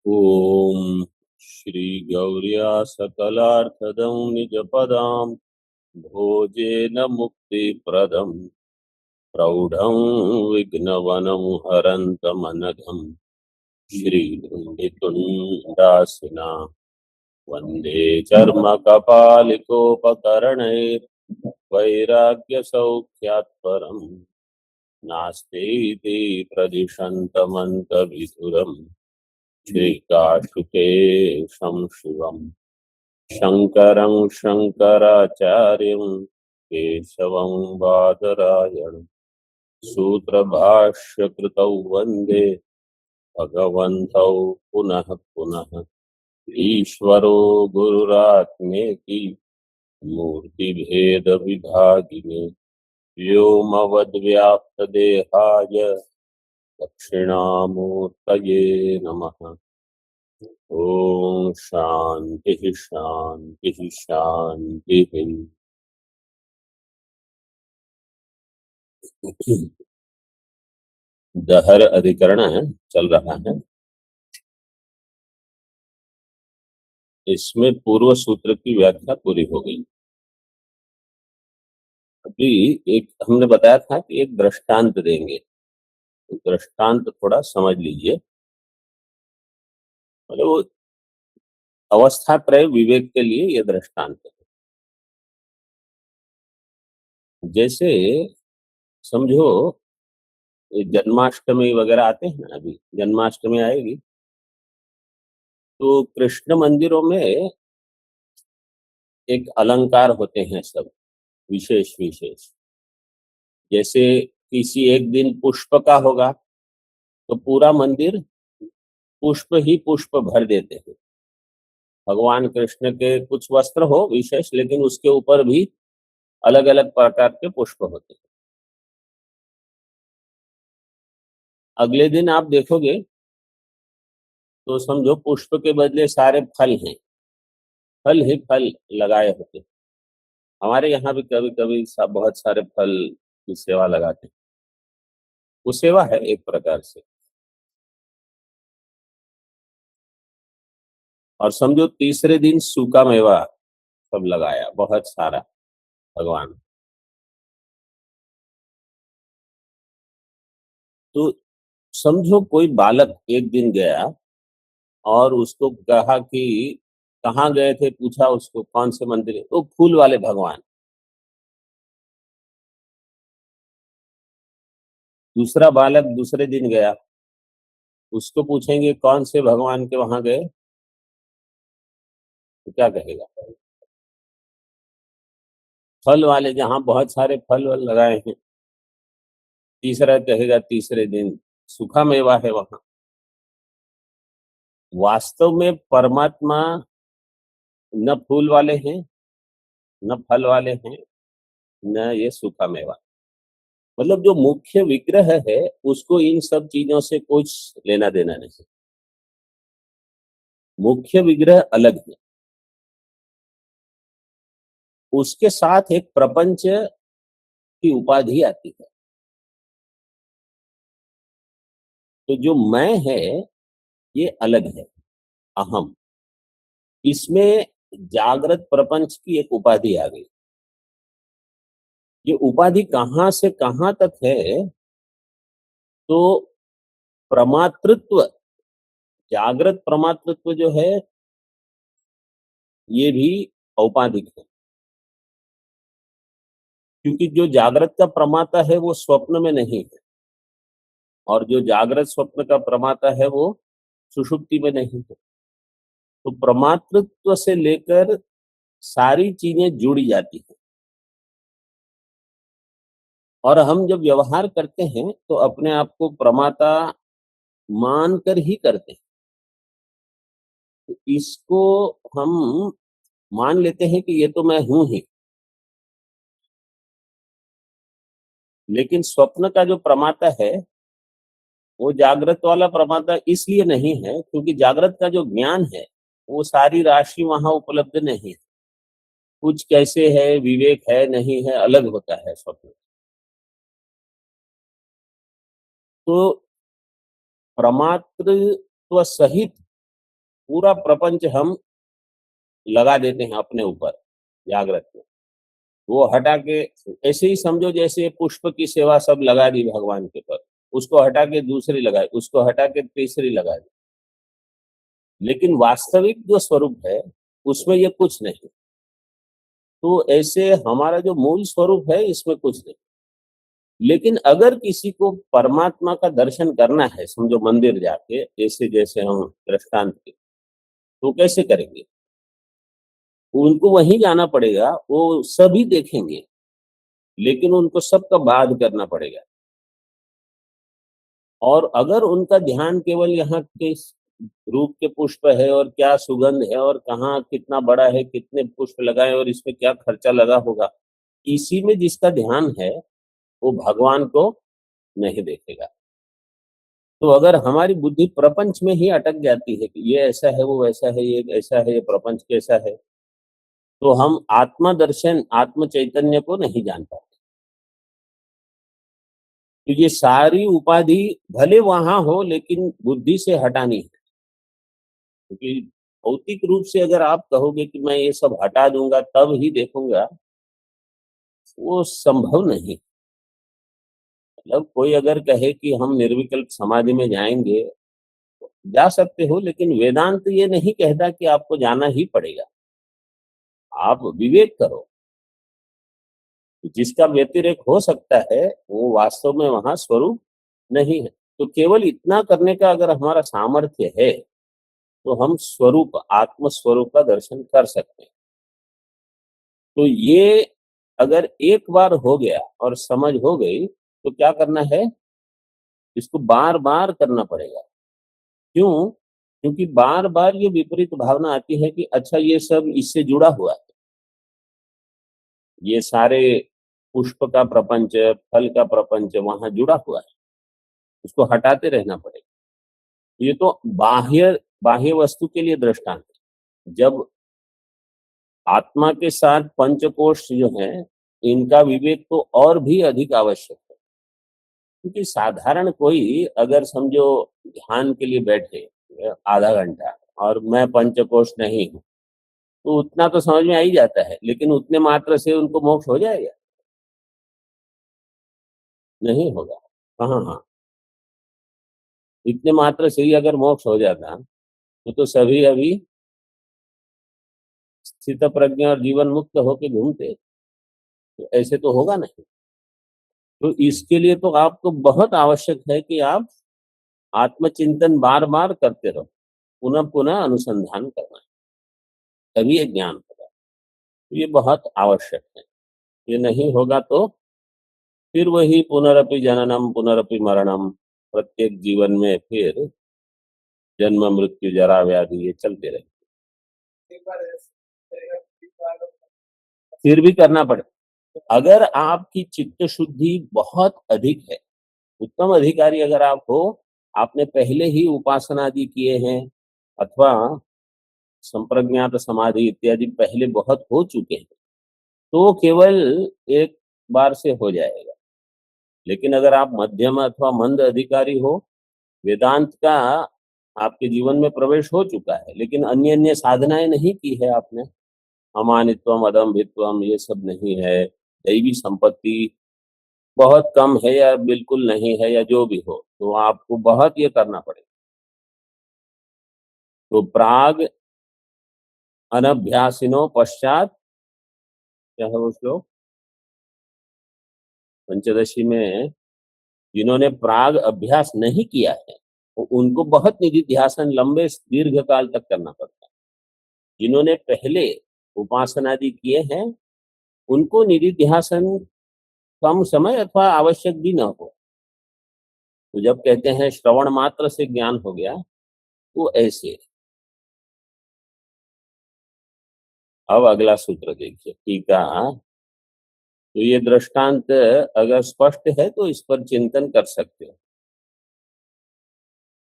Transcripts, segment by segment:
ॐ श्रीगौर्या सकलार्थदं निजपदां भोजेन मुक्तिप्रदं प्रौढं विघ्नवनं हरन्तमनघं श्रीधुण्डितुण्डासिना वन्दे चर्मकपालिकोपकरणैर्वैराग्यसौख्यात् परम् नास्तीति प्रदिशन्तमन्तविधुरम् श्रीकाशुकेशं शिवम् शङ्करं शङ्कराचार्यं केशवं बादरायणं सूत्रभाष्यकृतौ वन्दे भगवन्तौ पुनः पुनः। ईश्वरो गुरुरात्मेति मूर्तिभेदविभागिने व्योमवद्व्याप्तदेहाय दक्षिणामूर्तये नमः। ओम शांति शांति शांति। दहर अधिकरण है, चल रहा है। इसमें पूर्व सूत्र की व्याख्या पूरी हो गई। अभी एक हमने बताया था कि एक दृष्टांत देंगे, तो दृष्टांत थोड़ा समझ लीजिए। मतलब वो अवस्था त्रय विवेक के लिए ये दृष्टांत है। जैसे समझो ये जन्माष्टमी वगैरह आते हैं ना, अभी जन्माष्टमी आएगी तो कृष्ण मंदिरों में एक अलंकार होते हैं सब विशेष विशेष। जैसे किसी एक दिन पुष्प का होगा तो पूरा मंदिर पुष्प ही पुष्प भर देते हैं। भगवान कृष्ण के कुछ वस्त्र हो विशेष, लेकिन उसके ऊपर भी अलग अलग प्रकार के पुष्प होते हैं। अगले दिन आप देखोगे तो समझो पुष्प के बदले सारे फल हैं, फल ही फल लगाए होते हैं। हमारे यहाँ भी कभी कभी बहुत सारे फल की सेवा लगाते हैं। वो सेवा है एक प्रकार से। और समझो तीसरे दिन सूखा मेवा सब लगाया बहुत सारा भगवान। तो समझो कोई बालक एक दिन गया और उसको कहा कि कहाँ गए थे, पूछा उसको कौन से मंदिर है, तो फूल वाले भगवान। दूसरा बालक दूसरे दिन गया, उसको पूछेंगे कौन से भगवान के वहां गए, तो क्या कहेगा, फल वाले जहाँ बहुत सारे फल वल लगाए हैं। तीसरा कहेगा तीसरे दिन सूखा मेवा है वहां। वास्तव में परमात्मा न फूल वाले हैं, न फल वाले हैं, न ये सूखा मेवा। मतलब जो मुख्य विग्रह है उसको इन सब चीजों से कुछ लेना देना नहीं। मुख्य विग्रह अलग है, उसके साथ एक प्रपंच की उपाधि आती है। तो जो मैं है ये अलग है, अहम। इसमें जागृत प्रपंच की एक उपाधि आ गई। ये उपाधि कहाँ से कहाँ तक है, तो प्रमातृत्व, जागृत प्रमातृत्व जो है ये भी औपाधिक है। क्योंकि जो जागृत का प्रमाता है वो स्वप्न में नहीं है, और जो जागृत स्वप्न का प्रमाता है वो सुषुप्ति में नहीं है। तो प्रमातृत्व से लेकर सारी चीजें जुड़ी जाती हैं। और हम जब व्यवहार करते हैं तो अपने आप को प्रमाता मानकर ही करते हैं। तो इसको हम मान लेते हैं कि ये तो मैं हूं ही। लेकिन स्वप्न का जो प्रमाता है वो जागृत वाला प्रमाता इसलिए नहीं है क्योंकि जागृत का जो ज्ञान है वो सारी राशि वहां उपलब्ध नहीं है। कुछ कैसे है, विवेक है नहीं है, अलग होता है स्वप्न। तो प्रमातृत्व सहित पूरा प्रपंच हम लगा देते हैं अपने ऊपर जागृत में, वो हटा के ऐसे ही समझो जैसे पुष्प की सेवा सब लगा दी भगवान के पर, उसको हटा के दूसरी लगाई, उसको हटा के तीसरी लगा दी, लेकिन वास्तविक जो स्वरूप है उसमें ये कुछ नहीं। तो ऐसे हमारा जो मूल स्वरूप है इसमें कुछ नहीं। लेकिन अगर किसी को परमात्मा का दर्शन करना है, समझो मंदिर जाके ऐसे जैसे हम दृष्टांत के, तो कैसे करेंगे? उनको वहीं जाना पड़ेगा, वो सभी देखेंगे, लेकिन उनको सबका बाध करना पड़ेगा। और अगर उनका ध्यान केवल यहाँ के रूप के पुष्प है और क्या सुगंध है और कहाँ कितना बड़ा है, कितने पुष्प लगाए और इसमें क्या खर्चा लगा होगा, इसी में जिसका ध्यान है वो भगवान को नहीं देखेगा। तो अगर हमारी बुद्धि प्रपंच में ही अटक जाती है कि ये ऐसा है, वो वैसा है, ये ऐसा है, ये प्रपंच कैसा है, तो हम आत्मा दर्शन, आत्म चैतन्य को नहीं जान पाते। तो ये सारी उपाधि भले वहां हो लेकिन बुद्धि से हटानी है, क्योंकि भौतिक रूप से अगर आप कहोगे कि मैं ये सब हटा दूंगा तब ही देखूंगा, वो संभव नहीं। मतलब कोई अगर कहे कि हम निर्विकल्प समाधि में जाएंगे, तो जा सकते हो, लेकिन वेदांत ये नहीं कहता कि आपको जाना ही पड़ेगा। आप विवेक करो, जिसका व्यतिरेक हो सकता है वो वास्तव में वहां स्वरूप नहीं है। तो केवल इतना करने का अगर हमारा सामर्थ्य है तो हम स्वरूप, आत्म स्वरूप का दर्शन कर सकते हैं। तो ये अगर एक बार हो गया और समझ हो गई तो क्या करना है, इसको बार बार करना पड़ेगा। क्यों? क्योंकि बार बार ये विपरीत भावना आती है कि अच्छा ये सब इससे जुड़ा हुआ है, ये सारे पुष्प का प्रपंच, फल का प्रपंच वहां जुड़ा हुआ है, उसको हटाते रहना पड़ेगा। ये तो बाह्य बाह्य वस्तु के लिए दृष्टांत है। जब आत्मा के साथ पंचकोश जो है, इनका विवेक तो और भी अधिक आवश्यक है। क्योंकि साधारण कोई अगर समझो ध्यान के लिए बैठे आधा घंटा और मैं पंचकोश नहीं हूँ, तो उतना तो समझ में आ ही जाता है, लेकिन उतने मात्र से उनको मोक्ष हो जाएगा? नहीं होगा। हाँ हाँ, इतने मात्र से ही अगर मोक्ष हो जाता तो सभी अभी स्थित प्रज्ञ और जीवन मुक्त होके घूमते। तो ऐसे तो होगा नहीं। तो इसके लिए तो आपको बहुत आवश्यक है कि आप आत्मचिंतन बार बार करते रहो, पुनः पुनः अनुसंधान करना, तभी ये ज्ञान होगा। तो ये बहुत आवश्यक है। ये नहीं होगा तो फिर वही पुनरपि जननम पुनरपि मरणम, प्रत्येक जीवन में फिर जन्म मृत्यु जरा व्याधि ये चलते रहे, फिर भी करना पड़े। अगर आपकी चित्त शुद्धि बहुत अधिक है, उत्तम अधिकारी अगर आप हो, आपने पहले ही उपासना आदि किए हैं अथवा संप्रज्ञात समाधि इत्यादि पहले बहुत हो चुके हैं, तो केवल एक बार से हो जाएगा। लेकिन अगर आप मध्यम अथवा मंद अधिकारी हो, वेदांत का आपके जीवन में प्रवेश हो चुका है, लेकिन अन्य अन्य साधनाएं नहीं की है आपने, अमानित्वम अदम्भित्वम ये सब नहीं है, दैवी संपत्ति बहुत कम है या बिल्कुल नहीं है या जो भी हो, तो आपको बहुत ये करना पड़ेगा। तो प्राग अनभ्यासिनो पश्चात, क्या है वो श्लोक पंचदशी में, जिन्होंने प्राग अभ्यास नहीं किया है उनको बहुत निधिध्यासन लंबे दीर्घ काल तक करना पड़ता है। जिन्होंने पहले उपासनादि किए हैं उनको निधिध्यासन कम समय अथवा आवश्यक भी न हो। तो जब कहते हैं श्रवण मात्र से ज्ञान हो गया, तो ऐसे। अब अगला सूत्र देखिए, टीका। तो ये दृष्टांत अगर स्पष्ट है तो इस पर चिंतन कर सकते हो।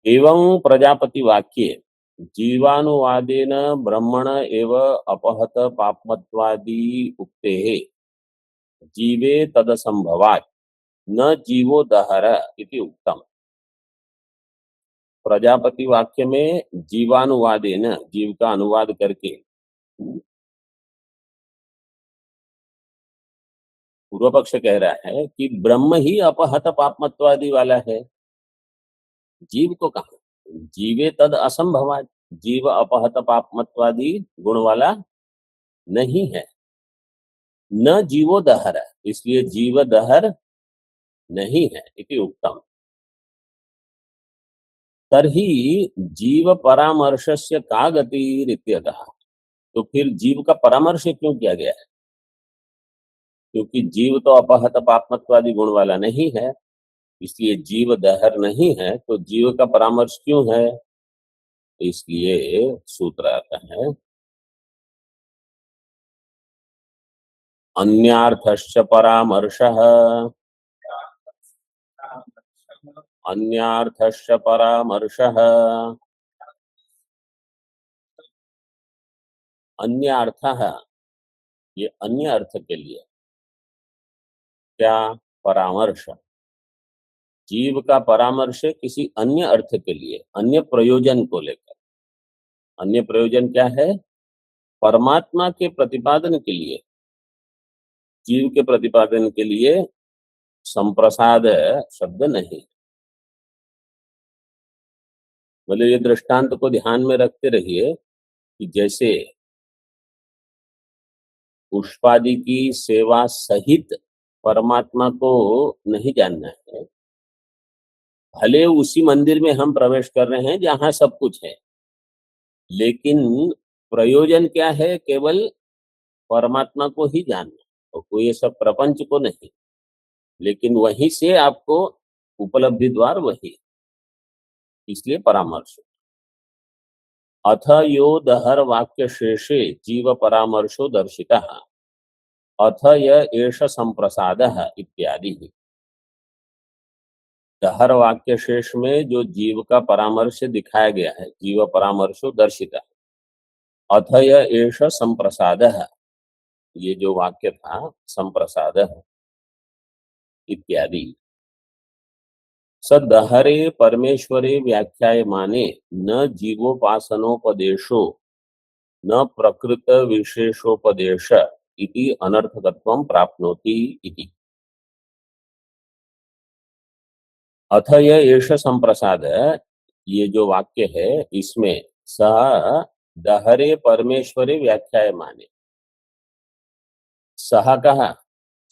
एवं प्रजापति वाक्ये जीवानुवादेन ब्रह्मण एव अपहत पापमत्वादि उक्ते जीवे तदसंभवात् न जीवो दहर इति उक्तम। प्रजापति वाक्य में जीवानुवादेन, जीव का अनुवाद करके पूर्व पक्ष कह रहा है कि ब्रह्म ही अपहत पापमत्वादि वाला है। जीव को कहा, जीवे तद असंभवात, जीव अपहत पापमत्वादि गुण वाला नहीं है। न जीवो दहर, इसलिए जीव दहर नहीं है इति उक्तम। तर्हि जीव परामर्शस्य का गतिरित्यतः, तो फिर जीव का परामर्श क्यों किया गया है? क्योंकि जीव तो अपहत पापमत्वादि गुण वाला नहीं है, इसलिए जीव दहर नहीं है, तो जीव का परामर्श क्यों है? इसलिए सूत्र आता है अन्यार्थश्च परामर्शः, अन्यार्थश्च परामर्शः, अन्य अर्थ है, ये अन्य अर्थ के लिए क्या परामर्श, जीव का परामर्श किसी अन्य अर्थ के लिए, अन्य प्रयोजन को लेकर। अन्य प्रयोजन क्या है? परमात्मा के प्रतिपादन के लिए, जीव के प्रतिपादन के लिए संप्रसाद शब्द नहीं। बोले ये दृष्टांत को ध्यान में रखते रहिए कि जैसे पुष्पादि की सेवा सहित परमात्मा को नहीं जानना है, भले उसी मंदिर में हम प्रवेश कर रहे हैं जहां सब कुछ है, लेकिन प्रयोजन क्या है? केवल परमात्मा को ही जानना, और कोई ये सब प्रपंच को नहीं। लेकिन वहीं से आपको उपलब्धि द्वार वही, इसलिए परामर्श। अथ यो दहर वाक्य शेषे जीव परामर्शो दर्शितः, अथ य एष संप्रसादः इत्यादि। दहर वाक्य शेष में जो जीव का परामर्श दिखाया गया है, जीव परामर्शो दर्शितः, अथ य एष संप्रसादः, ये जो वाक्य था संप्रसादः इत्यादि। सदहरे परमेश्वरे व्याख्यायमाने न जीवोपासनोपदेशो न प्रकृत विशेषोपदेश इति अनर्थकत्वं प्राप्नोति इति। अथ य एष संप्रसाद, ये जो वाक्य है इसमें सह दहरे परमेश्वरे व्याख्यायमाने, सह कहा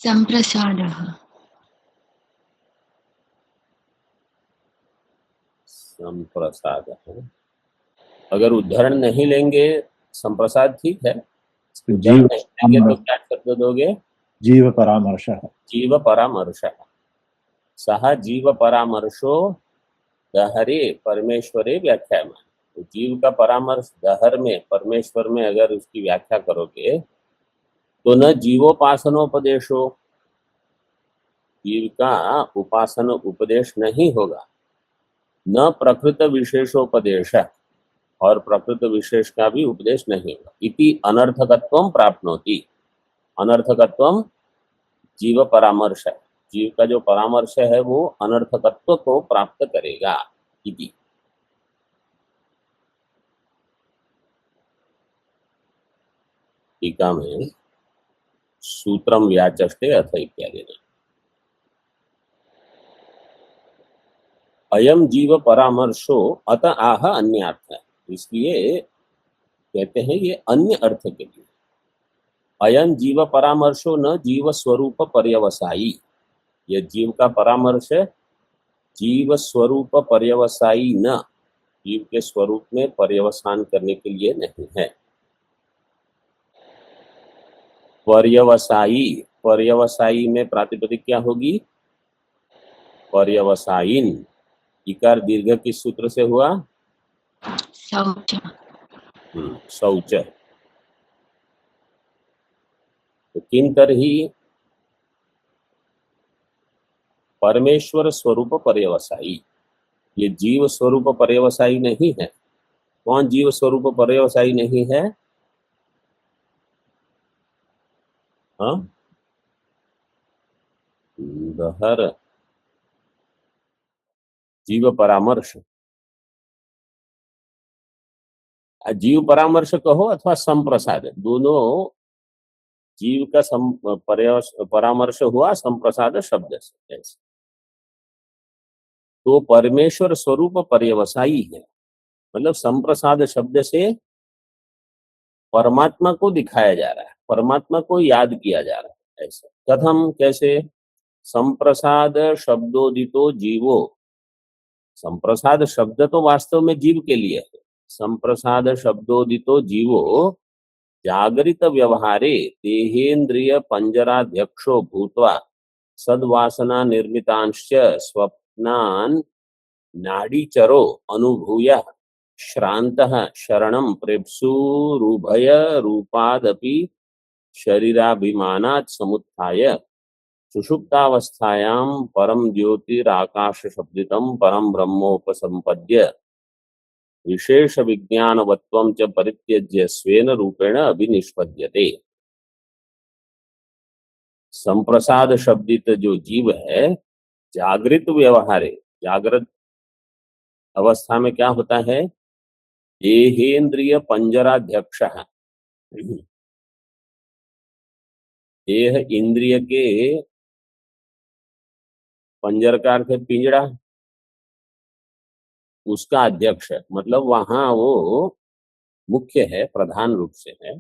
संप्रसादः, संप्रसाद है। अगर उदाहरण नहीं लेंगे संप्रसाद ठीक है, उदाहरण नहीं लेंगे तो क्या शब्द दोगे? जीव परामर्श, जीव परामर्श, सह जीव परामर्शो दहरे परमेश्वरे व्याख्यायमान। तो जीव का परामर्श दहर में, परमेश्वर में अगर उसकी व्याख्या करोगे तो न जीवोपासनोपदेशो, जीव का उपासन उपदेश नहीं होगा, न प्रकृत विशेषोपदेश, और प्रकृत विशेष का भी उपदेश नहीं होगा। इति अनर्थकत्वं प्राप्नोति, अनर्थकत्वं जीव परामर्श, जीव का जो परामर्श है वो अनर्थकत्व को प्राप्त करेगा इति। टीका में सूत्रम व्याचष्टे अथ इत्यादि। अयम जीव परामर्शो अत आह अन्यार्थ, इसलिए कहते हैं ये अन्य अर्थ के लिए। अयम जीव परामर्शो न जीव स्वरूप पर्यवसायी, ये जीव का परामर्श जीव स्वरूप पर्यवसायी न, जीव के स्वरूप में पर्यवसान करने के लिए नहीं है। पर्यवसायी, पर्यवसायी में प्रातिपदिक क्या होगी? पर्यवसायिन। इकार दीर्घ किस सूत्र से हुआ? शौच, शौच। तो किन तरही परमेश्वर स्वरूप पर्यवसायी, ये जीव स्वरूप पर्यवसायी नहीं है। कौन जीव स्वरूप पर्यवसायी नहीं है? हाँ, दहर जीव परामर्श, जीव परामर्श कहो अथवा संप्रसाद, दोनों जीव का परामर्श हुआ संप्रसाद शब्द से। ऐसे तो परमेश्वर स्वरूप पर्यवसायी है, मतलब संप्रसाद शब्द से परमात्मा को दिखाया जा रहा है, परमात्मा को याद किया जा रहा है। ऐसे कथम, कैसे? संप्रसाद शब्दोदितो जीवो, संप्रसाद शब्द तो वास्तव में जीव के लिए है। संप्रसाद शब्दोदितो जीवो जागृत व्यवहारे देहेन्द्रिय पंजराध्यक्षो भूत्वा सद्वासना निर्मितांश्च स्वप्नान् नाडीचरो अनुभूय श्रान्तः शरणं प्रेप्सुरुभय रूपादपि शरीराभिमानात् समुत्थाय सुषुप्तावस्थायां परम ज्योतिराकाश शब्दितं परम ब्रह्मोपसंपद्य विशेष विज्ञानवत्वं च परित्यज्य स्वेन रूपेण अभिनिष्पद्यते। संप्रसाद शब्दित जो जीव है, जागृत व्यवहार है, जागृत अवस्था में क्या होता है? देहेन्द्रिय पंजराध्यक्ष, देह इंद्रिय के पंजर का अर्थ है पिंजड़ा, उसका अध्यक्ष है, मतलब वहां वो मुख्य है, प्रधान रूप से है।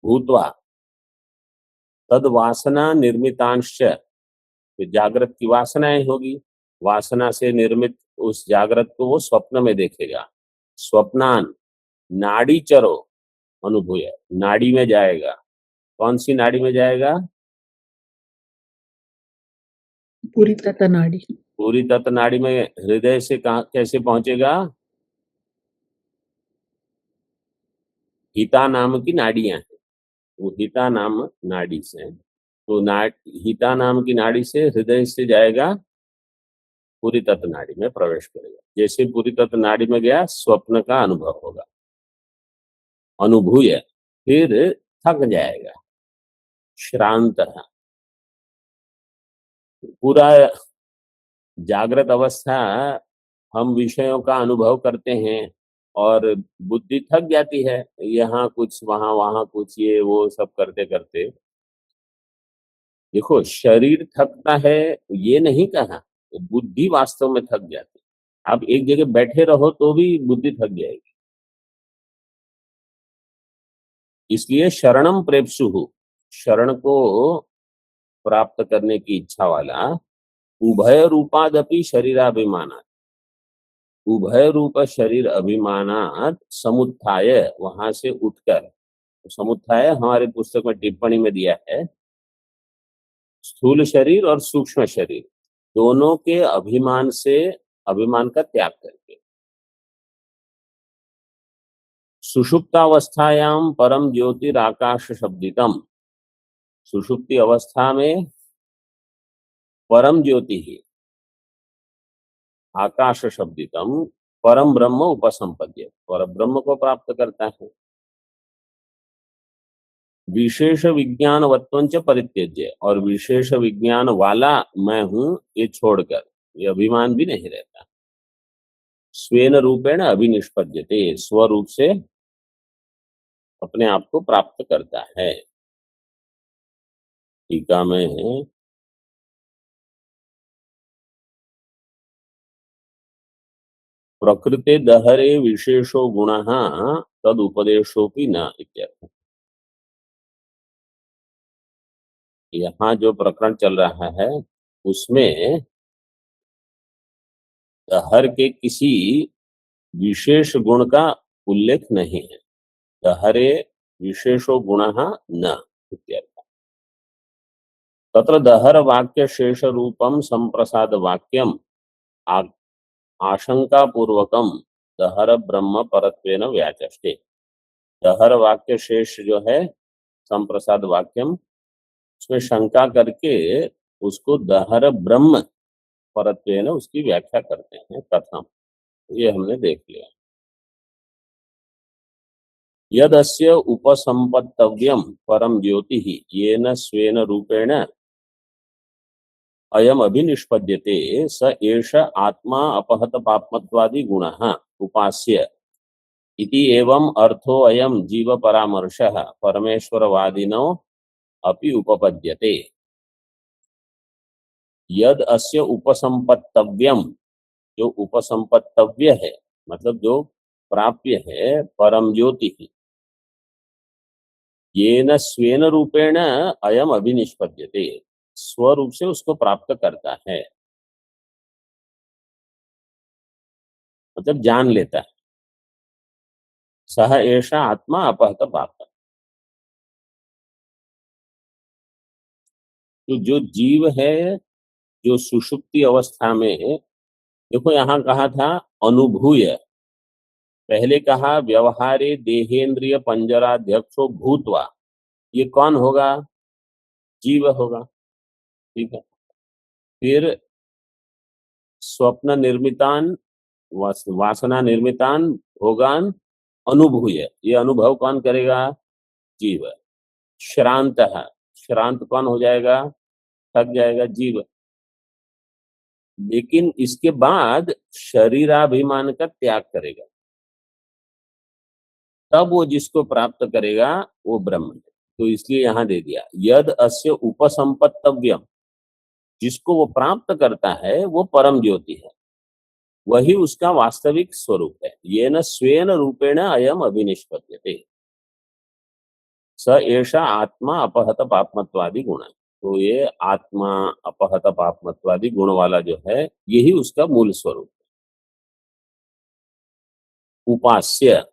भूत्वा तद वासना निर्मितांश, जागृत की वासनाएं होगी, वासना से निर्मित उस जागृत को वो स्वप्न में देखेगा। स्वप्नान नाड़ी चरो अनुभूय, नाड़ी में जाएगा। कौन सी नाड़ी में जाएगा? पूरी तत्व नाड़ी। पूरी तत्व नाड़ी में हृदय से कहां कैसे पहुंचेगा? हिता नाम की नाड़ियां हैं, वो हिता नाम नाड़ी से, तो हिता नाम की नाड़ी से हृदय से जाएगा, पूरी तत्व नाड़ी में प्रवेश करेगा। जैसे पूरी तत्व नाड़ी में गया, स्वप्न का अनुभव होगा, अनुभूय, फिर थक जाएगा। श्रांत, पूरा जागृत अवस्था हम विषयों का अनुभव करते हैं और बुद्धि थक जाती है, यहाँ कुछ वहां कुछ, ये वो सब करते करते। देखो, शरीर थकता है ये नहीं कहा, बुद्धि वास्तव में थक जाती है। आप एक जगह बैठे रहो तो भी बुद्धि थक जाएगी। इसलिए शरणम प्रेप्सुहु, शरण को प्राप्त करने की इच्छा वाला, उभय रूपादपि शरीराभिमानात्, उभय रूप शरीर अभिमानात् समुत्थाय, वहां से उठकर, तो समुत्थाय हमारे पुस्तक में टिप्पणी में दिया है, स्थूल शरीर और सूक्ष्म शरीर दोनों के अभिमान से, अभिमान का त्याग करके, सुषुप्तावस्थायाम परम ज्योतिराकाश शब्दितम, सुषुप्ति अवस्था में परम ज्योति ही आकाश शब्दितम परम ब्रह्म उपसंपद्य, पर ब्रह्म को प्राप्त करता है। विशेष विज्ञान वत्वंच परित्यज्य, और विशेष विज्ञान वाला मैं हूं ये छोड़कर, ये अभिमान भी नहीं रहता। स्वेन रूपेण अभिनिष्पद्यते, स्वरूप से अपने आप को प्राप्त करता है। टीका में है, प्रकृते दहरे विशेषो गुणः तद उपदेशोपि न इत्यर्थ। यहाँ जो प्रकरण चल रहा है उसमें दहर के किसी विशेष गुण का उल्लेख नहीं है। दहरे विशेषो गुणः न इत्यर्थ। तत्र दहर वाक्य शेष रूपम संप्रसाद वाक्यम आशंका पूर्वकम दहर ब्रह्म परत्वेन व्याचष्टे। दहर वाक्य शेष जो है संप्रसाद वाक्यम, उसमें शंका करके उसको दहर ब्रह्म परत्वेन उसकी व्याख्या करते हैं। कथम, ये हमने देख लिया। यदस्य उपसंपत्तव्यम परम ज्योति येन स्वेन रूपेण अयम अभिनिष्पद्यते स एष आत्मा अपहत पापमत्वादि गुणः उपास्य इति एवं अर्थो अयम जीव परामर्शः परमेश्वरवादिनो अपि उपपद्यते। यद अस्य उपसंपत्तव्यम, जो उपसंपत्तव्य है मतलब जो प्राप्य है, परम ज्योति, येन स्वेन रूपेण अयम अभिनिष्पद्यते, स्वरूप से उसको प्राप्त करता है, मतलब जान लेता है। सह एषा आत्मा अपहत पाप। तो जो जीव है, जो सुषुप्ति अवस्था में, देखो यहाँ कहा था अनुभूय, पहले कहा व्यवहारे देहेंद्रिय पंजराध्यक्षो भूतवा, ये कौन होगा? जीव होगा, ठीक है। फिर स्वप्न निर्मितान वासना निर्मितान भोगान अनुभूय, ये अनुभव कौन करेगा? जीव। श्रांत है, श्रांत कौन हो जाएगा? थक जाएगा, जीव। लेकिन इसके बाद शरीराभिमान का त्याग करेगा, तब वो जिसको प्राप्त करेगा वो ब्रह्म है। तो इसलिए यहां दे दिया यद अस्य उपसंपत्तव्यम, जिसको वो प्राप्त करता है वो परम ज्योति है, वही उसका वास्तविक स्वरूप है। ये न स्वेन रूपेण अयम अभिनिष्पद्यते, स एषा आत्मा अपहत पापमत्वादि गुण। तो ये आत्मा अपहत पापमत्वादि गुण वाला जो है, यही उसका मूल स्वरूप है। उपास्य,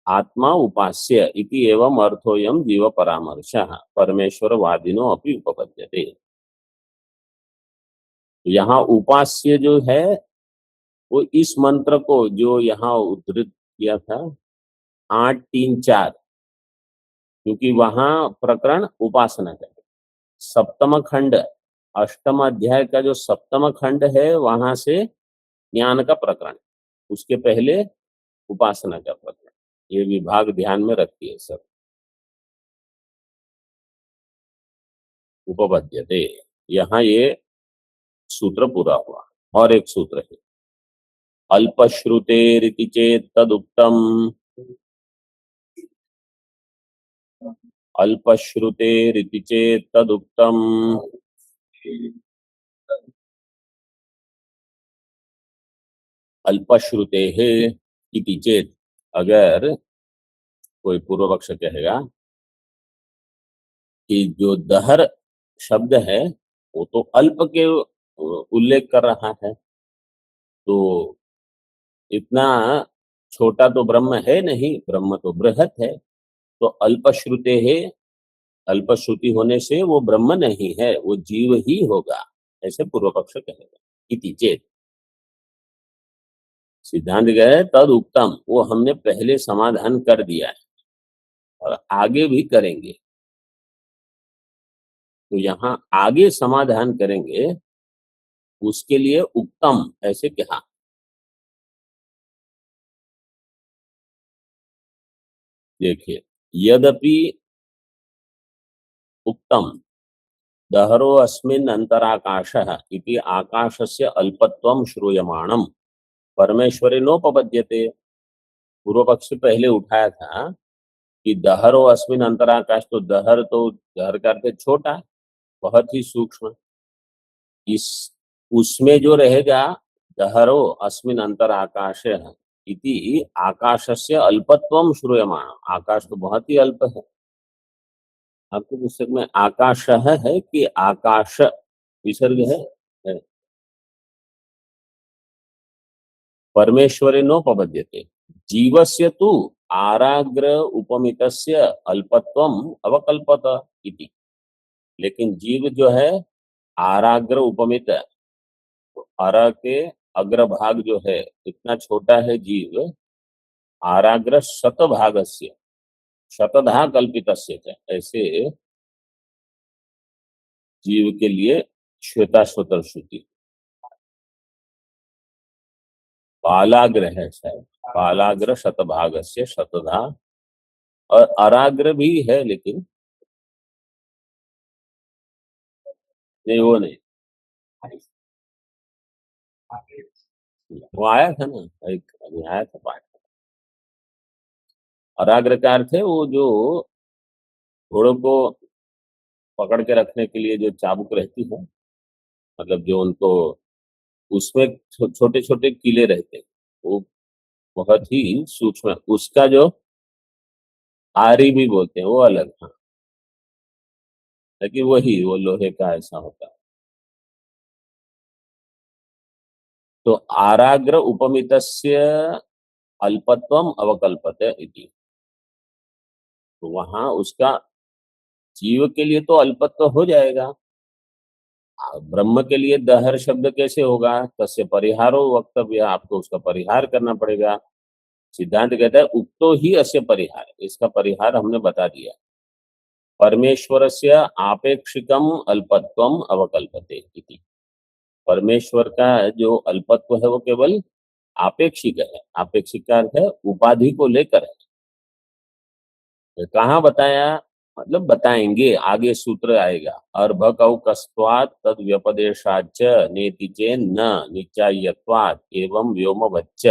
आत्मा उपास्य इति एवं अर्थोयम जीव परामर्शः परमेश्वरवादिनो अपि उपपद्यते। यहाँ उपास्य जो है वो इस मंत्र को जो यहाँ उद्धृत किया था 8-3-4, क्योंकि वहां प्रकरण उपासना का है। सप्तम खंड, अष्टम अध्याय का जो सप्तम खंड है वहां से ज्ञान का प्रकरण, उसके पहले उपासना का प्रकरण। ये विभाग ध्यान में रखिए सब। उपपद्यते, यहाँ ये सूत्र पूरा हुआ। और एक सूत्र है अल्पश्रुतेरिति चेत तदुक्तम, अल्पश्रुतेरिति चेत तदुक्तम, अल्पश्रुतेः इति चेत, अगर कोई पूर्व पक्ष कहेगा कि जो दहर शब्द है वो तो अल्प के उल्लेख कर रहा है, तो इतना छोटा तो ब्रह्म है नहीं, ब्रह्म तो बृहत है, तो अल्पश्रुते है, अल्पश्रुति होने से वो ब्रह्म नहीं है, वो जीव ही होगा, ऐसे पूर्व पक्ष कहेगा। इति चेत, सिद्धांत गए तद उत्तम, वो हमने पहले समाधान कर दिया है और आगे भी करेंगे। तो यहाँ आगे समाधान करेंगे, उसके लिए उत्तम ऐसे कहा। देखिए, यद्यपि उत्तम दहरो अस्मिन् अंतराकाशः इति आकाशस्य अल्पत्वं श्रूयमाणं परमेश्वरे नोपपद्यते। पूर्व पक्ष पहले उठाया था कि दहरो अस्मिन् अंतराकाश, तो दहर, तो दहर का अर्थ छोटा, बहुत ही सूक्ष्म। इस उसमें जो रहेगा दहरो अस्मिन् अंतराकाश इति आकाशस्य अल्पत्वं श्रूयमाणं, आकाश तो बहुत ही अल्प है। आपके पुस्तक में आकाश है कि आकाश विसर्ग है? परमेश्वरे नोपपद्यते, जीवस्य तु आराग्र उपमितस्य अल्पत्वम अवकल्पत इति। लेकिन जीव जो है आराग्र उपमित, अर के अग्रभाग जो है इतना छोटा है जीव, आराग्र शतभागस्य शतधा कल्पितस्य च, ऐसे जीव के लिए श्वेताश्वतर श्रुति। बालाग्र है शायद, बालाग्र शतभागस्य शतधा, और अराग्र भी है लेकिन नहीं, वो नहीं। वो आया था ना, एक अभी आया था पाठ। अराग्र का अर्थ है वो जो घोड़ों को पकड़ के रखने के लिए जो चाबुक रहती है, मतलब जो उनको उसमें छोटे छोटे कीले रहते हैं, वो बहुत ही सूक्ष्म, उसका जो आरी भी बोलते हैं वो अलग, हाँ, लेकिन वही वो लोहे का ऐसा होता है। तो आराग्र उपमितस्य अल्पत्वम अवकल्पते इति। तो वहां उसका जीव के लिए तो अल्पत्व हो जाएगा, ब्रह्म के लिए दहर शब्द कैसे होगा? तस्य परिहारो वक्तव्य, आपको उसका परिहार करना पड़ेगा। सिद्धांत कहता है उक्तो ही अस्य परिहार, इसका परिहार हमने बता दिया। परमेश्वरस्य आपेक्षिकम अल्पत्वम अवकल्पते इति। परमेश्वर का जो अल्पत्व है वो केवल आपेक्षिक है। आपेक्षिक का अर्थ है उपाधि को लेकर है। तो कहाँ बताया? मतलब बताएंगे, आगे सूत्र आएगा। अर्भकौकस्त्वात् तद व्यपदेशाच्च नेति चेन्न निचाय्यत्वात् एवं व्योमवच्च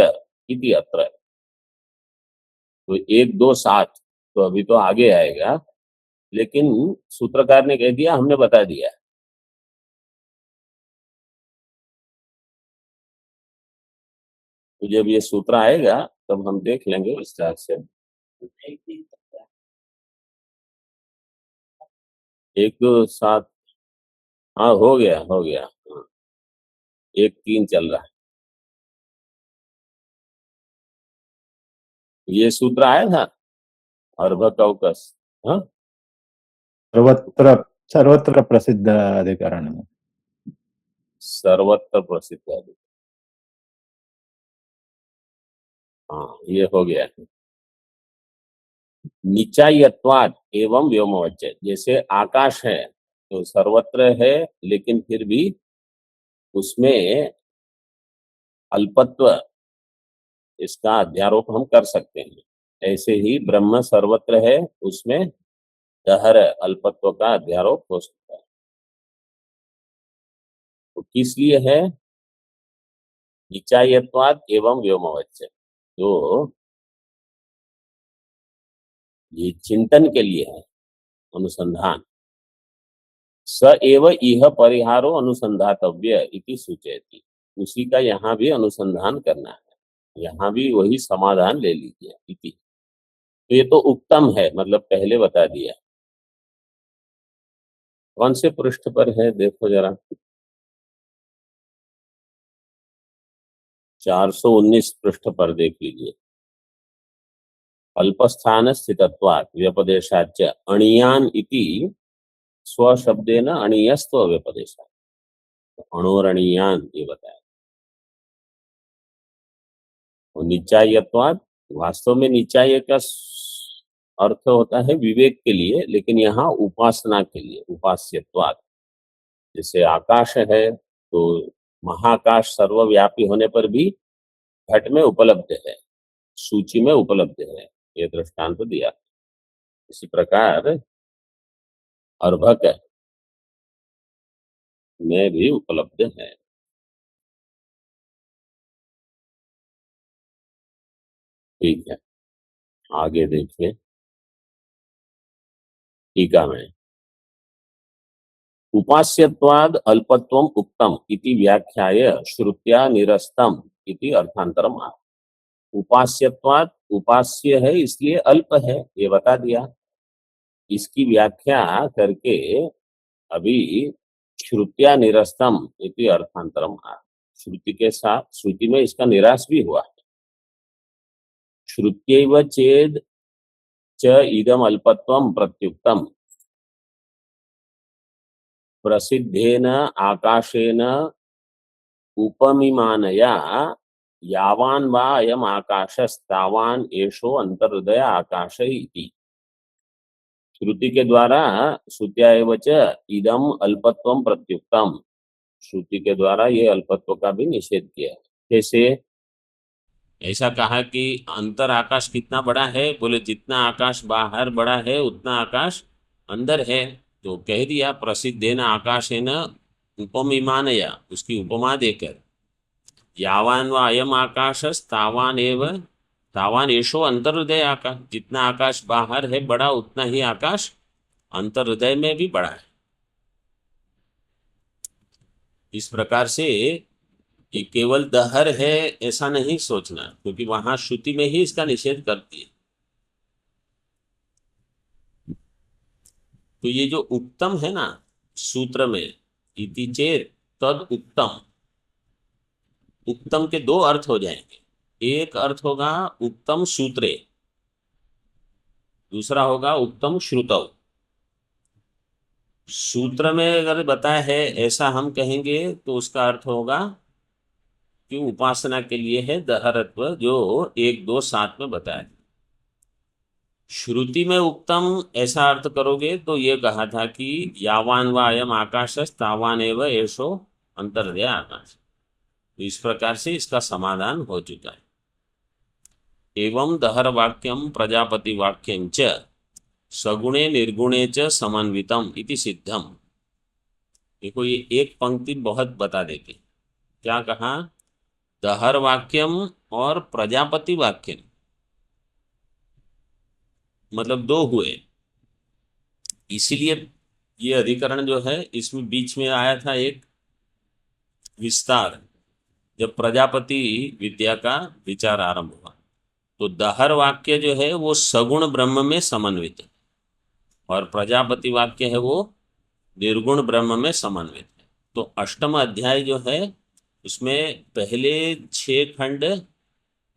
इति अत्र। तो 1 2 7 तो अभी तो आगे आएगा, लेकिन सूत्रकार ने कह दिया, हमने बता दिया। तो जब ये सूत्र आएगा तब हम देख लेंगे विस्तार से। 1 2 7, हाँ हो गया हो गया, हाँ, 1 3 चल रहा है। ये सूत्र आया था अर्भकौकस, हाँ, सर्वत्र सर्वत्र प्रसिद्ध अधिकरण में। सर्वत्र प्रसिद्ध है। हाँ ये हो गया है। निचायत्वाद एवं व्योमवच्च, जैसे आकाश है तो सर्वत्र है, लेकिन फिर भी उसमें अल्पत्व, इसका अध्यारोप हम कर सकते हैं। ऐसे ही ब्रह्म सर्वत्र है, उसमें दहर अल्पत्व का अध्यारोप हो सकता है। तो किस लिए है? निचायत्वाद एवं व्योमवच्च, तो ये चिंतन के लिए है, अनुसंधान। स एव इह परिहारो अनुसंधातव्य इति सूचयति, उसी का यहाँ भी अनुसंधान करना है, यहाँ भी वही समाधान ले लीजिए इति। तो ये तो उत्तम है, मतलब पहले बता दिया। कौन से पृष्ठ पर है देखो जरा, 419 पृष्ठ पर देख लीजिए। अल्पस्थान स्थितत्वात् व्यपदेशाच्च अणियान इति स्वशब्देन अणीयस्त्व व्यपदेशात्, अणोरणीयान ये बताया। और निचायत्वाद, वास्तव में निचाय का अर्थ होता है विवेक के लिए, लेकिन यहाँ उपासना के लिए, उपास्यत्वाद। जैसे आकाश है तो महाकाश सर्वव्यापी होने पर भी घट में उपलब्ध है, सूची में उपलब्ध है, ये दृष्टांत दिया। इसी प्रकार अर्भक में भी उपलब्ध है। ठीक है, आगे देखिए टीका में। उपास्यत्वाद अल्पत्वम उक्तम इति व्याख्याय श्रुत्या निरस्तम इति अर्थांतरम आह। उपास्यत्वाद, उपास्य है इसलिए अल्प है, ये बता दिया। इसकी व्याख्या करके अभी श्रुत्या निरस्तम इति अर्थांतरम आह, श्रुति के साथ, श्रुति में इसका निराश भी हुआ है। श्रुत्यैव चेद च इदम अल्पत्वम प्रत्युक्तम प्रसिद्धेन आकाशेन उपमिमानया यावान वा अयम आकाशस्तावान एषो अंतर्हृदय आकाश इति। श्रुति के द्वारा श्रुत्या एव च इदम अल्पत्वम प्रत्युक्तम, श्रुति के द्वारा ये अल्पत्व का भी निषेध किया। जैसे ऐसा कहा कि अंतर आकाश कितना बड़ा है, बोले जितना आकाश बाहर बड़ा है उतना आकाश अंदर है। तो कह दिया प्रसिद्धेन आकाशेन उपमिमानया, उसकी उपमा देकर, यावान व अयम आकाशस तावान एव तावान एशो अंतर्हृदय आकाश, जितना आकाश बाहर है बड़ा उतना ही आकाश अंतर्हृदय में भी बड़ा है। इस प्रकार से कि केवल दहर है ऐसा नहीं सोचना, क्योंकि वहां श्रुति में ही इसका निषेध करती है। तो ये जो उत्तम है ना सूत्र में, इति चेत तद उत्तम, उत्तम के दो अर्थ हो जाएंगे। एक अर्थ होगा उत्तम सूत्रे, दूसरा होगा उत्तम श्रुतौ। सूत्र में अगर बताया है ऐसा हम कहेंगे तो उसका अर्थ होगा कि उपासना के लिए है दहरत्व, जो 1, 2, 7 में बताया। श्रुति में उत्तम ऐसा अर्थ करोगे तो ये कहा था कि यावान वा अयम आकाशस् तावान एव एषो अंतर्हृदय आकाश। तो इस प्रकार से इसका समाधान हो चुका है। एवं दहर वाक्यम प्रजापति वाक्यम च सगुणे निर्गुणे च समन्वितम इति सिद्धम। देखो ये एक पंक्ति बहुत बता देती। क्या कहा? दहर वाक्यम और प्रजापति वाक्यम, मतलब दो हुए। इसीलिए ये अधिकरण जो है इसमें बीच में आया था एक विस्तार, जब प्रजापति विद्या का विचार आरंभ हुआ। तो दहर वाक्य जो है वो सगुण ब्रह्म में समन्वित है और प्रजापति वाक्य है वो निर्गुण ब्रह्म में समन्वित है। तो अष्टम अध्याय जो है उसमें पहले 6 खंड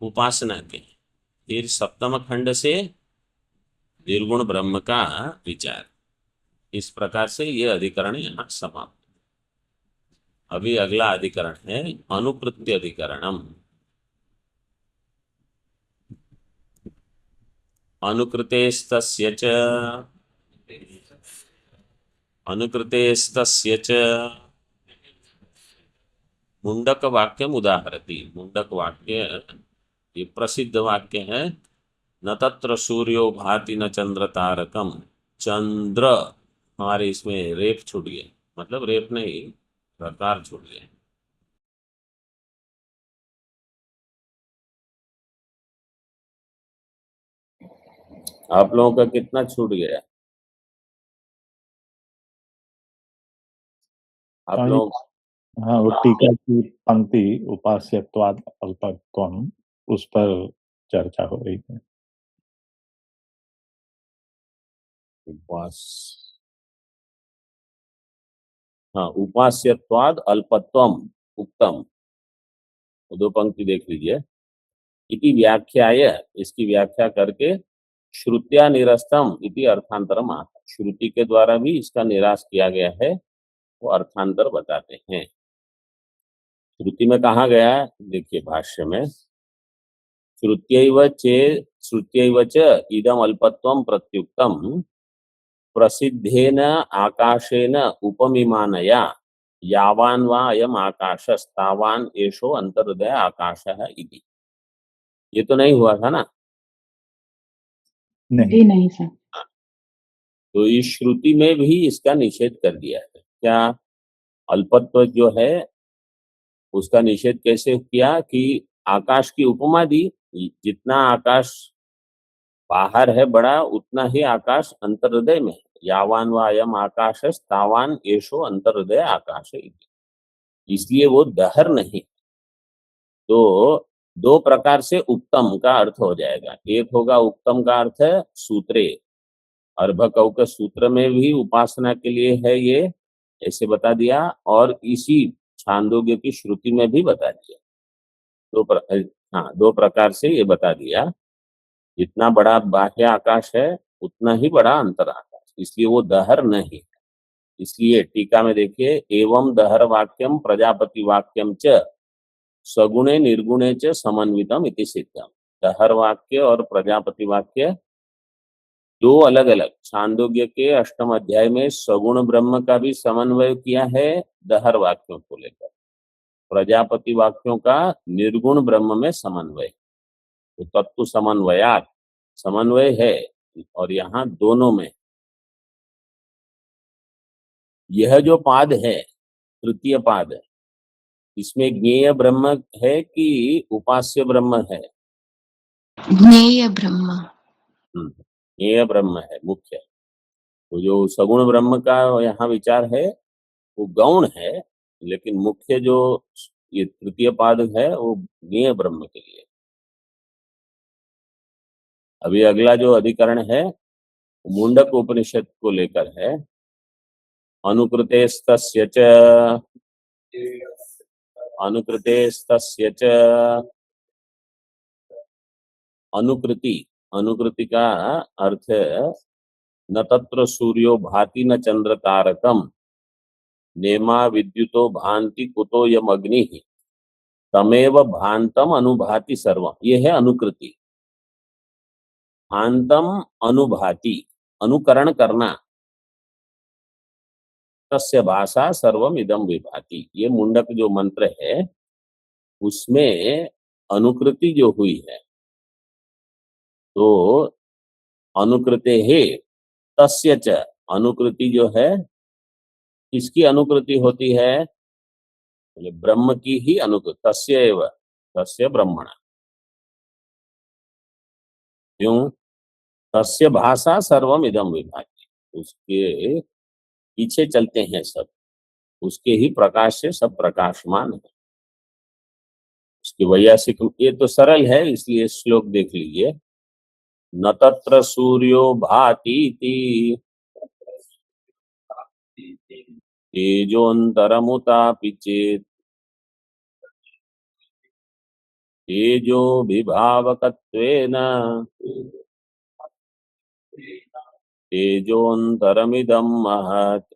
उपासना के, फिर सप्तम खंड से निर्गुण ब्रह्म का विचार। इस प्रकार से ये अधिकरण यहाँ समाप्त। अभी अगला अधिकरण है अनुकृत्य अधिकरणम। अनुकृतेस्तस्य च अनुकृतेस्तस्य च मुंडक वाक्यम उदाहरति। मुंडक वाक्य ये प्रसिद्ध वाक्य है। न तत्र सूर्यो भाति न चंद्र तारकम। चंद्र हमारे इसमें रेप छूट गया, मतलब रेप नहीं प्रकार छूट गया। आप लोगों का कितना छूट गया? आप हाँ, लोग हाँ, वो टीका की पंक्ति उपास्यत्वाद अल्पत्वम, उस पर चर्चा हो रही है। उपास हाँ, उपास्यत्वाद अल्पत्वम उक्तम, दो पंक्ति देख लीजिए। इति व्याख्याय, इसकी व्याख्या करके श्रुत्या निरस्तम इति अर्थांतरम आह। श्रुति के द्वारा भी इसका निराश किया गया है, वो अर्थांतर बताते हैं। श्रुति में कहा गया, देखिए भाष्य में, श्रुत्यैव च इदम अल्पत्वम प्रत्युक्तम प्रसिद्धेन आकाशेन उपमिमानया यावान वा अयम आकाशस्तावान एषो अंतर्हृदय आकाशः इति। ये तो नहीं हुआ था ना? नहीं, नहीं सर। तो इस श्रुति में भी इसका निषेध कर दिया है। क्या? अल्पत्व जो है उसका निषेध कैसे किया कि आकाश की उपमा दी। जितना आकाश बाहर है बड़ा उतना ही आकाश अंतर्हृदय में है। यावान वा अयम आकाशस् तावान एषो अंतर्हृदय आकाश इति। इसलिए वो दहर नहीं। तो दो प्रकार से उत्तम का अर्थ हो जाएगा। एक होगा उत्तम का अर्थ है सूत्रे, अर्भकौक सूत्र में भी उपासना के लिए है ये, ऐसे बता दिया, और इसी छांदोग्य की श्रुति में भी बता दिया। दो प्रकार से ये बता दिया। जितना बड़ा बाह्य आकाश है उतना ही बड़ा अंतर आकाश, इसलिए वो दहर नहीं है। इसलिए टीका में देखिए, एवं दहर वाक्यम प्रजापति वाक्यम च सगुणे निर्गुणे च समन्वितम इति सिद्धम। दहर वाक्य और प्रजापति वाक्य दो अलग अलग, छांदोग्य के अष्टम अध्याय में सगुण ब्रह्म का भी समन्वय किया है दहर वाक्यों को लेकर, प्रजापति वाक्यों का निर्गुण ब्रह्म में समन्वय। तो तत्व समन्वयात, समन्वय है, और यहाँ दोनों में यह जो पाद है तृतीय पाद है, इसमें ज्ञेय ब्रह्म है कि उपास्य ब्रह्म है? ज्ञेय ब्रह्म। ये ब्रह्म है मुख्य। तो जो सगुण ब्रह्म का यहाँ विचार है वो गौण है, लेकिन मुख्य जो ये तृतीय पाद है वो ज्ञेय ब्रह्म के लिए। अभी अगला जो अधिकरण है मुंडक उपनिषद को लेकर है। अनुकृतेस्तस्य च, अनुकृतेस्तस्य च, अनुकृति, अनुकृति का अर्थ न तत्र सूर्यो भाति न चंद्र तारकम नेमा विद्युतो भांति कुतो यम अग्नि तमेव भांतम अनुभाति सर्वम। ये है अनुकृति। भांतम अनुभाति, अनुकरण करना। तस्य भाषा सर्वम इदम विभाति, ये मुंडक जो मंत्र है उसमें अनुकृति जो हुई है, तो अनुकृते है तस्य च, अनुकृति जो है किसकी अनुकृति होती है? बोले ब्रह्म की ही अनुकृति। तस्य एव, तस्य ब्रह्मण। क्यों? तस्य भाषा सर्वम इदम विभाति, उसके पीछे चलते हैं सब, उसके ही प्रकाश से सब प्रकाशमान है। उसकी वैयासिक, ये तो सरल है इसलिए श्लोक देख लीजिए। न तत्र सूर्यो भातीति तेजोन्तरमुतापि चेत् तेजो विभावकत्वेन तेजोन्तरमिदं महत्।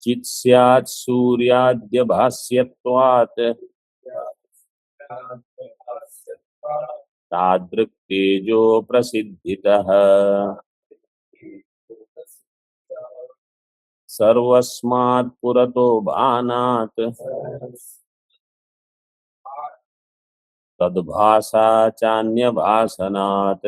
चित् स्यात् सूर्याद्य भास्यत्वात् तादृक् तेजो प्रसिद्धितः सर्वस्मात् पुरतो भानात् तद्भासा चान्यभासनात्।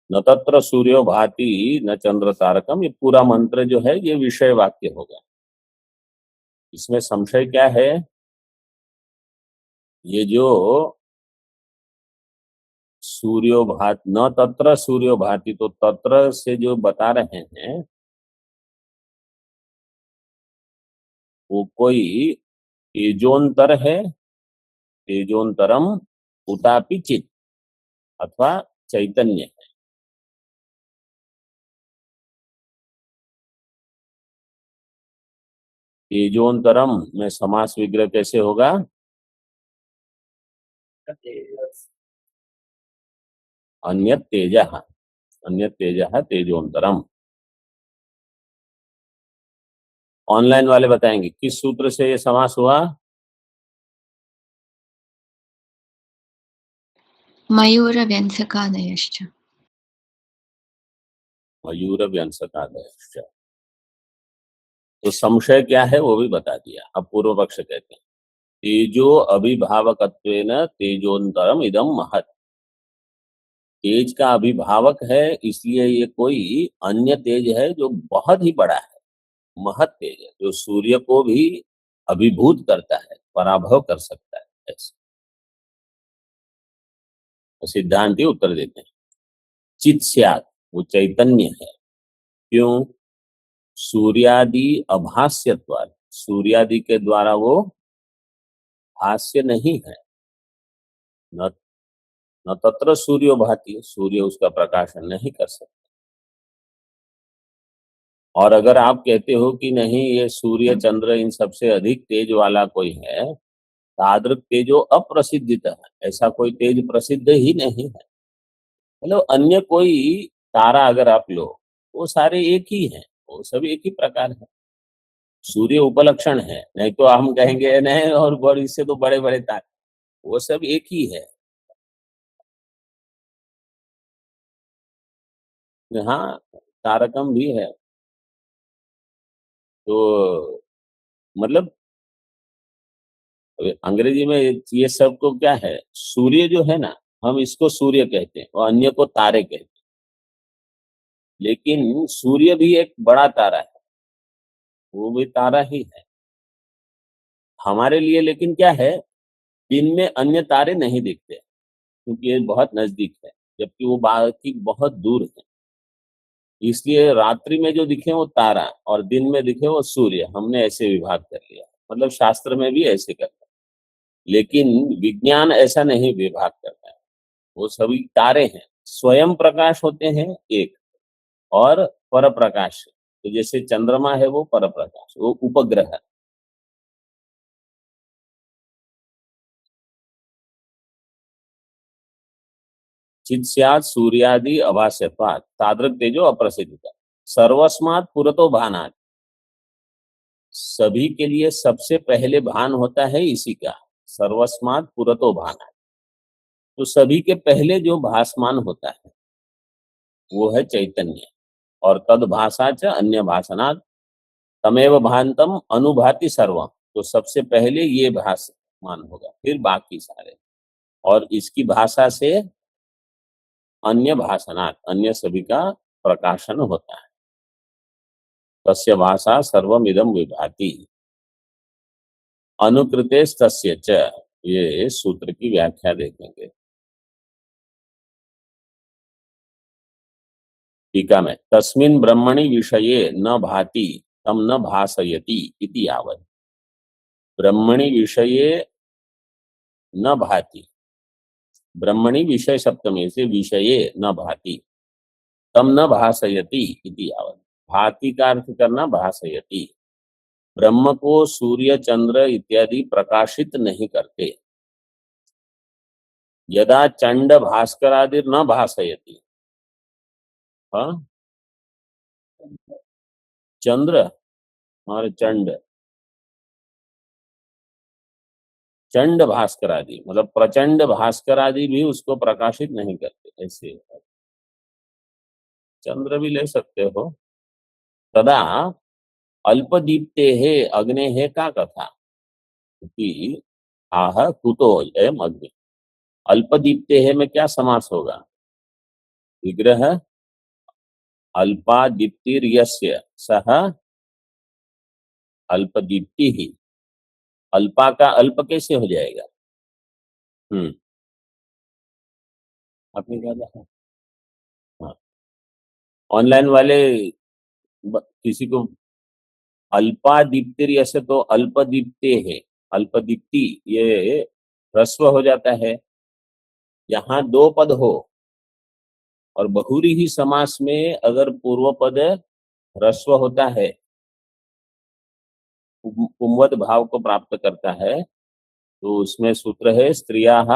न तत्र सूर्यो भाति न चंद्र तारकम, ये पूरा मंत्र जो है ये विषय वाक्य होगा। इसमें संशय क्या है? ये जो सूर्यो भात, न तत्र सूर्यो भाति, तो तत्र से जो बता रहे हैं वो कोई तेजोंतर है, तेजोंतरम उतापि चित, अथवा चैतन्य है। तेजोंतरम में समास विग्रह कैसे होगा? अन्यत तेजः, अन्यत तेजः तेजोंतरम। ऑनलाइन वाले बताएंगे किस सूत्र से ये समास हुआ? मयूर व्यंजकादयश्च। मयूर व्यंजकादयश्च। तो संशय क्या है वो भी बता दिया। अब पूर्व पक्ष कहते हैं तेजो अभिभावकत्वेन तेजोंतरम इदम महत्। तेज का अभिभावक है इसलिए ये कोई अन्य तेज है जो बहुत ही बड़ा है, महत् तेज है, जो सूर्य को भी अभिभूत करता है, पराभव कर सकता है। ऐसे तो सिद्धांति उत्तर देते हैं चित् स्यात्, वो चैतन्य है। क्यों? सूर्यादि अभास्यत्वात्, सूर्यादि के द्वारा वो भाष्य नहीं है। न न तत्र सूर्यो भाति, सूर्य उसका प्रकाशन नहीं कर सकता। और अगर आप कहते हो कि नहीं ये सूर्य चंद्र इन सबसे अधिक तेज वाला कोई है, तादृक तेजो अप्रसिद्धितः, ऐसा कोई तेज प्रसिद्ध ही नहीं है। मतलब अन्य कोई तारा अगर आप लो वो सारे एक ही हैं, वो सब एक ही प्रकार है। सूर्य उपलक्षण है, नहीं तो हम कहेंगे नहीं और बड़े इससे तो बड़े बड़े तारे, वो सब एक ही है। हाँ, तारकम भी है। तो मतलब अंग्रेजी में ये सब को क्या है, सूर्य जो है ना, हम इसको सूर्य कहते हैं और अन्य को तारे कहते हैं। लेकिन सूर्य भी एक बड़ा तारा है, वो भी तारा ही है हमारे लिए। लेकिन क्या है, दिन में अन्य तारे नहीं दिखते क्योंकि ये बहुत नजदीक है, जबकि वो बाकी बहुत दूर है। इसलिए रात्रि में जो दिखे वो तारा और दिन में दिखे वो सूर्य, हमने ऐसे विभाग कर लिया। मतलब शास्त्र में भी ऐसे करते हैं, लेकिन विज्ञान ऐसा नहीं विभाग करता है। वो सभी तारे हैं, स्वयं प्रकाश होते हैं एक, और पर प्रकाश। तो जैसे चंद्रमा है वो पर प्रकाश, वो उपग्रह है। चित् स्यात् सूर्यादि अभास्यत्वात् तादृक तेजो अप्रसिद्धता सर्वस्मात् पुरतो भानात्। सभी के लिए सबसे पहले भान होता है इसी का, सर्वस्मात् पुरतो भानात्। तो सभी के पहले जो भासमान होता है वो है चैतन्य। और तद भाषा च अन्य भाषणात् तमेव भांतम अनुभाति सर्वम। तो सबसे पहले ये भासमान होगा, फिर बाकी सारे, और इसकी भाषा से अन्य भाषणात्, अन्य सभी का प्रकाशन होता है। तस्य भाषा सर्वमिदं विभाति अनुकृतेस्तस्य च। ये सूत्र की व्याख्या देखेंगे टीका में। तस्मिन् ब्रह्मणि विषये न भाति तम न भासयति इति यावत्। ब्रह्मणि विषये न भाति, ब्रह्मणि विषय सप्तमी से विषये न भाति तम न भासयति इति यावत्। भाति का अर्थ करना भासयति। ब्रह्म को सूर्य चंद्र इत्यादि प्रकाशित नहीं करते। यदा चंड भास्करादि न भासयति। हाँ, चंद्र और चंड, चंड भास्कर आदि मतलब प्रचंड भास्कर आदि भी उसको प्रकाशित नहीं करते। ऐसे चंद्र भी ले सकते हो। तदा अल्पदीप्ते है अग्ने है का कथा कि आह कुतो अयम अग्नि। अल्पदीप्ते है में क्या समास होगा? विग्रह अल्पादीप्तिर्यस्य सह अल्पदीप्ति ही। अल्पा का अल्प कैसे हो जाएगा? आपने क्या कहा? हाँ, ऑनलाइन वाले किसी को अल्पादीप्तिर ऐसे तो अल्पदीप्ते है, अल्पदीप्ति ये ह्रस्व हो जाता है। यहाँ दो पद हो और बहुव्रीहि समास में अगर पूर्व पद ह्रस्व होता है, पुंवद भाव को प्राप्त करता है, तो उसमें सूत्र है स्त्रियाः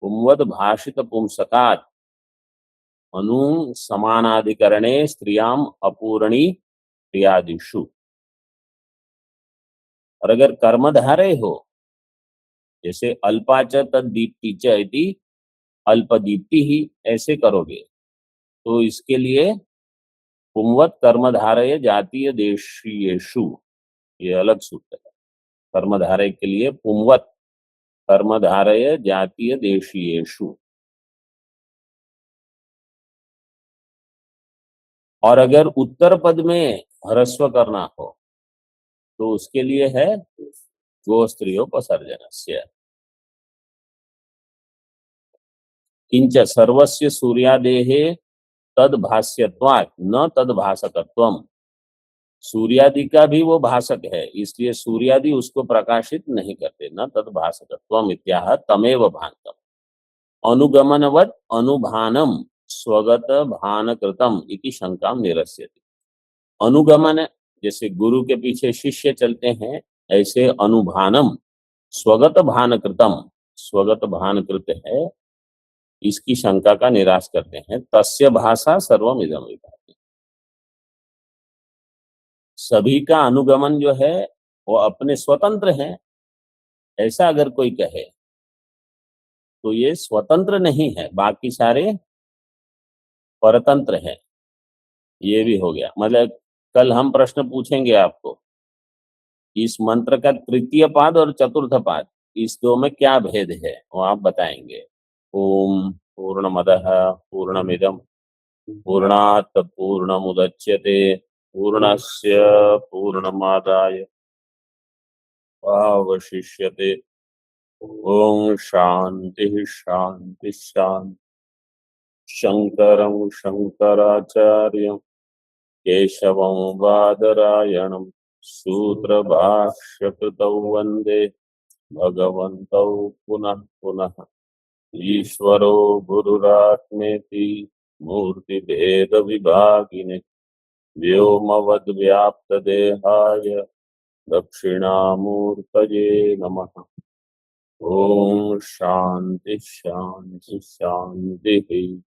पुंवद भाषित पुंसकात् अनु समानाधिकरणे स्त्रियाम अपूर्णी क्रियादिषु। और अगर कर्मधारय हो, जैसे अल्पाच तद्दीप्ति च इति अल्पदीप्ति ही, ऐसे करोगे तो इसके लिए पुंवत कर्मधारय जातीय देशीयेषु, ये अलग सूत्र है। कर्मधारय के लिए पुंवत कर्मधारय जातीय देशीयेषु। और अगर उत्तर पद में ह्रस्व करना हो तो उसके लिए है गोस्त्रियोपसर्जनस्य। किंच सर्वस्य सूर्यादेहे तद्भास्यत्वात् न तद्भासकत्वम्। सूर्यादि का भी वो भाषक है, इसलिए सूर्यादि उसको प्रकाशित नहीं करते। न तद्भासकत्वम् इत्याह तमेव भान्तम् अनुगमनवत् अनुभानम स्वगत भानकृतम इति शंकाम निरस्यति। अनुगमन जैसे गुरु के पीछे शिष्य चलते हैं, ऐसे अनुभानम स्वगत भानकृतम, स्वगत भानकृत है, इसकी शंका का निराश करते हैं। तस्य भाषा सर्वमिदं विभाति। सभी का अनुगमन जो है वो अपने स्वतंत्र है, ऐसा अगर कोई कहे तो ये स्वतंत्र नहीं है, बाकी सारे परतंत्र है। ये भी हो गया। मतलब कल हम प्रश्न पूछेंगे आपको, इस मंत्र का तृतीय पाद और चतुर्थ पाद, इस दो में क्या भेद है वो आप बताएंगे। ओम पूर्णमदः पूर्णमिदं पूर्णात् पूर्णमुदच्यते पूर्णस्य पूर्णमादाय अवशिष्यते। ओम शांति शांति शांति। शंकरं शंकराचार्यं केशवं बादरायणं सूत्रभाष्यकृतौ वन्दे भगवन्तौ पुनः पुनः। ईश्वरो गुरुरात्मेति मूर्तिभेदविभागिने व्योमवद्व्याप्तदेहाय दक्षिणामूर्तये नमः। ओम शांति शांति शांति।